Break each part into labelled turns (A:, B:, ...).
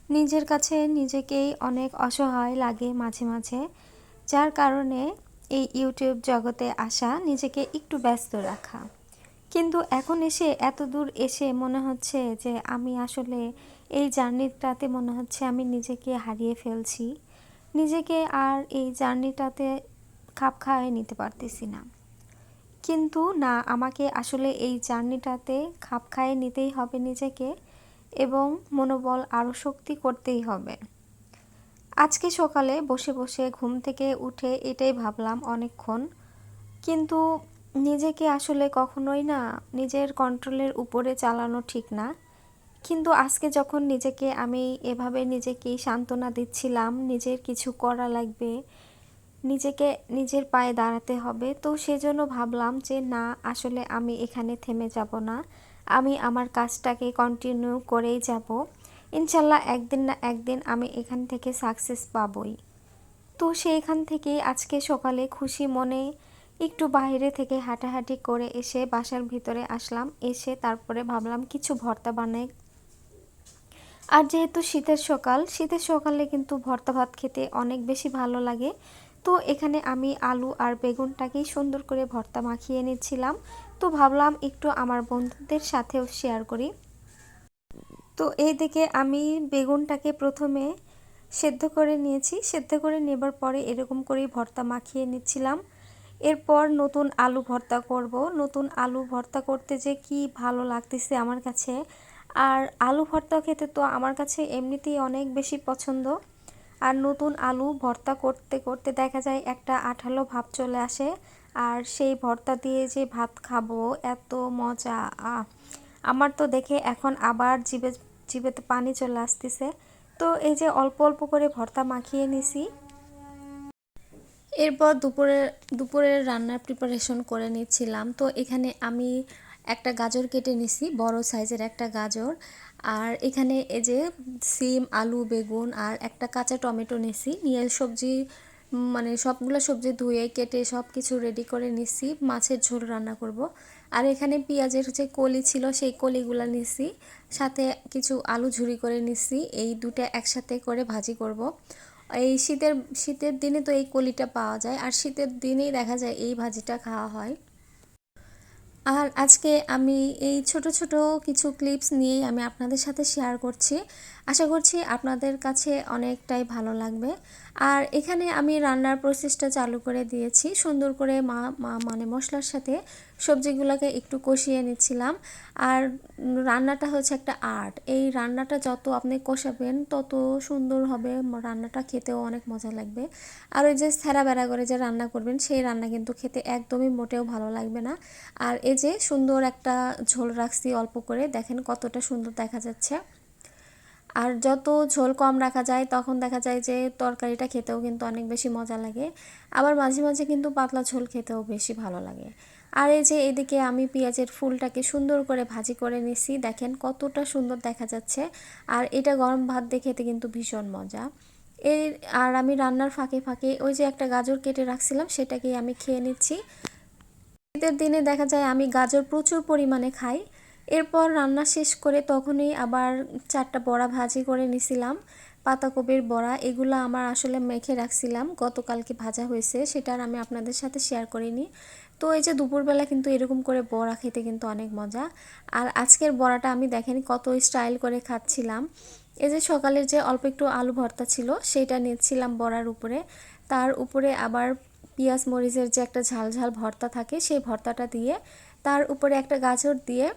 A: নিজের কাছে নিজেকেই অনেক অসহায় লাগে মাঝে মাঝে, যার কারণে এই ইউটিউব জগতে আসা, নিজেকে একটু ব্যস্ত রাখা। কিন্তু এখন এসে এত দূর এসে মনে হচ্ছে যে আমি আসলে এই জার্নিটাতে মনে হচ্ছে আমি নিজেকে হারিয়ে ফেলছি। নিজেকে আর এই জার্নিটাতে খাপ খাইয়ে নিতে পারতেছি না। কিন্তু না, আমাকে আসলে এই জার্নিটাতে খাপ খাইয়ে নিতেই হবে নিজেকে, এবং মনোবল আরও শক্তি করতেই হবে। আজকে সকালে বসে বসে ঘুম থেকে উঠে এটাই ভাবলাম অনেকক্ষণ, কিন্তু নিজেকে আসলে কখনোই না নিজের কন্ট্রোলের উপরে চালানো ঠিক না। কিন্তু আজকে যখন নিজেকে আমি এভাবে নিজেকেই সান্ত্বনা দিচ্ছিলাম, নিজের কিছু করা লাগবে, নিজেকে নিজের পায়ে দাঁড়াতে হবে, তো সেজন্য ভাবলাম যে না, আসলে আমি এখানে থেমে যাব না, আমি আমার কাজটাকে কন্টিনিউ করেই যাব। ইনশাল্লাহ একদিন না একদিন আমি এখান থেকে সাকসেস পাবই। তো সেইখান থেকেই আজকে সকালে খুশি মনে একটু বাইরে থেকে হাঁটাহাঁটি করে এসে বাসার ভিতরে আসলাম। এসে তারপরে ভাবলাম কিছু ভর্তা বানাই। আর যেহেতু শীতের সকালে কিন্তু ভর্তা ভাত খেতে অনেক বেশি ভালো লাগে। তো এখানে আমি আলু আর বেগুনটাকেই সুন্দর করে ভর্তা মাখিয়ে নিচ্ছিলাম। তো ভাবলাম একটু আমার বন্ধুদের সাথেও শেয়ার করি। তো এই দিকে আমি বেগুনটাকে প্রথমে সেদ্ধ করে নিয়েছি। সেদ্ধ করে নেবার পরে এরকম করেই ভর্তা মাখিয়ে নিচ্ছিলাম। এরপর নতুন আলু ভর্তা করব। নতুন আলু ভর্তা করতে যে কি ভালো লাগতেছে আমার কাছে। আর আলু ভর্তা খেতে তো আমার কাছে এমনিতেই অনেক বেশি পছন্দ। আর নতুন আলু ভর্তা করতে করতে দেখা যায় একটা আঠালো ভাব চলে আসে। আর সেই ভর্তা দিয়ে যে ভাত খাবো, এত মজা! আমার তো দেখে এখন আবার জিভেতে পানি চলে আসতেছে। তো এই যে অল্প অল্প করে ভর্তা মাখিয়ে নিছি। এরপর দুপুরের রান্নার প্রিপারেশন করে নিচ্ছিলাম। তো এখানে আমি একটা গাজর কেটে নিছি, বড় সাইজের একটা গাজর। আর এখানে এই যে সিম, আলু, বেগুন আর একটা কাঁচা টমেটো নিছি। নিয়ে সবজি মানে সবগুলো সবজি ধুয়ে কেটে সব কিছু রেডি করে নিছি, মাছের ঝোল রান্না করব। আর এখানে পেঁয়াজের যে কলি ছিল সেই কলিগুলো নিছি, সাথে কিছু আলু ঝুরি করে নিছি। এই দুটো একসাথে করে ভাজি করব। এই শীতের দিনে তো এই কলিটা পাওয়া যায়, আর শীতের দিনেই দেখা যায় এই ভাজিটা খাওয়া হয়। আর আজকে আমি এই ছোট ছোট কিছু ক্লিপস নিয়েই আমি আপনাদের সাথে শেয়ার করছি। আশা করছি আপনাদের কাছে অনেকটাই ভালো লাগবে। আর এখানে আমি রান্নার প্রসেসটা চালু করে দিয়েছি। সুন্দর করে মানে মশলার সাথে সবজিগুলোকে একটু কষিয়ে নিচ্ছিলাম। আর রান্নাটা হচ্ছে একটা আর্ট। এই রান্নাটা যত আপনি কষাবেন তত সুন্দর হবে, রান্নাটা খেতেও অনেক মজা লাগবে। আর ওই যে স্যারা বেড়া করে যে রান্না করবেন সেই রান্না কিন্তু খেতে একদমই মোটেও ভালো লাগবে না। আর এই যে সুন্দর একটা ঝোল রাখছি অল্প করে, দেখেন কতটা সুন্দর দেখা যাচ্ছে। আর যত ঝোল কম রাখা যায় তখন দেখা যায় যে তরকারিটা খেতেও কিন্তু অনেক বেশি মজা লাগে। আবার মাঝে মাঝে কিন্তু পাতলা ঝোল খেতেও বেশি ভালো লাগে। আর এই যে এদিকে আমি পেঁয়াজের ফুলটাকে সুন্দর করে ভাজি করে নিছি, দেখেন কতটা সুন্দর দেখা যাচ্ছে। আর এটা গরম ভাত দিয়ে খেতে কিন্তু ভীষণ মজা। এই আর আমি রান্নার ফাঁকে ফাঁকে ওই যে একটা গাজর কেটে রাখছিলাম সেটাকেই আমি খেয়ে নিচ্ছি। শীতের দিনে দেখা যায় আমি গাজর প্রচুর পরিমাণে খাই। এরপর রান্না শেষ করে তখনই আবার 4টা বড়া ভাজি করে নিছিলাম, পাতাকপির বড়া। এগুলো আমার আসলে মেখে রাখছিলাম, গতকালকে ভাজা হয়েছে, সেটা আর আমি আপনাদের সাথে শেয়ার করিনি। তো এই যে দুপুরবেলা কিন্তু এরকম করে বড়া খেতে কিন্তু অনেক মজা। আর আজকের বড়াটা আমি দেখেন কত স্টাইল করে খাচ্ছিলাম। এই যে সকালের যে অল্প একটু আলু ভর্তা ছিল সেটা নিচ্ছিলাম বড়ার উপরে, তার উপরে আবার পেঁয়াজ মরিচের যে একটা ঝাল ঝাল ভর্তা থাকে সেই ভর্তাটা দিয়ে, তার উপরে একটা গাজর দিয়ে,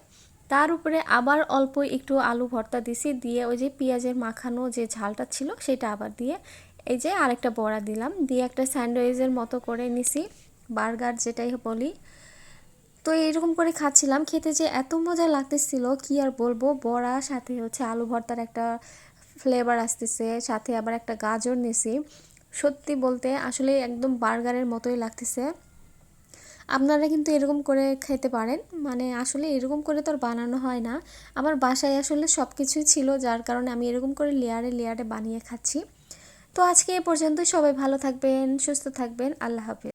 A: তার উপরে আবার অল্প একটু আলু ভর্তা দিছি, দিয়ে ওই যে পেঁয়াজের মাখানো যে ঝালটা ছিল সেটা আবার দিয়ে এই যে আরেকটা বড়া দিলাম, দিয়ে একটা স্যান্ডউইচের মতো করে নিছি, বার্গার যেটাই বলি। তো এইরকম করে খাচ্ছিলাম, খেতে যে এত মজা লাগতেছিল কি আর বলবো। বড়া সাথে হচ্ছে আলু ভর্তার একটা ফ্লেভার আসতেছে, সাথে আবার একটা গাজর নিছি। সত্যি বলতে আসলে একদম বার্গারের মতোই লাগতেছে। আপনারা কিন্তু এরকম করে খেতে পারেন, মানে আসলে এরকম করে তো আর বানানো হয় না। আমার বাসায় আসলে সব কিছুই ছিল, যার কারণে আমি এরকম করে লেয়ারে লেয়ারে বানিয়ে খাচ্ছি। তো আজকে এ পর্যন্ত, সবাই ভালো থাকবেন, সুস্থ থাকবেন, আল্লাহ হাফেজ।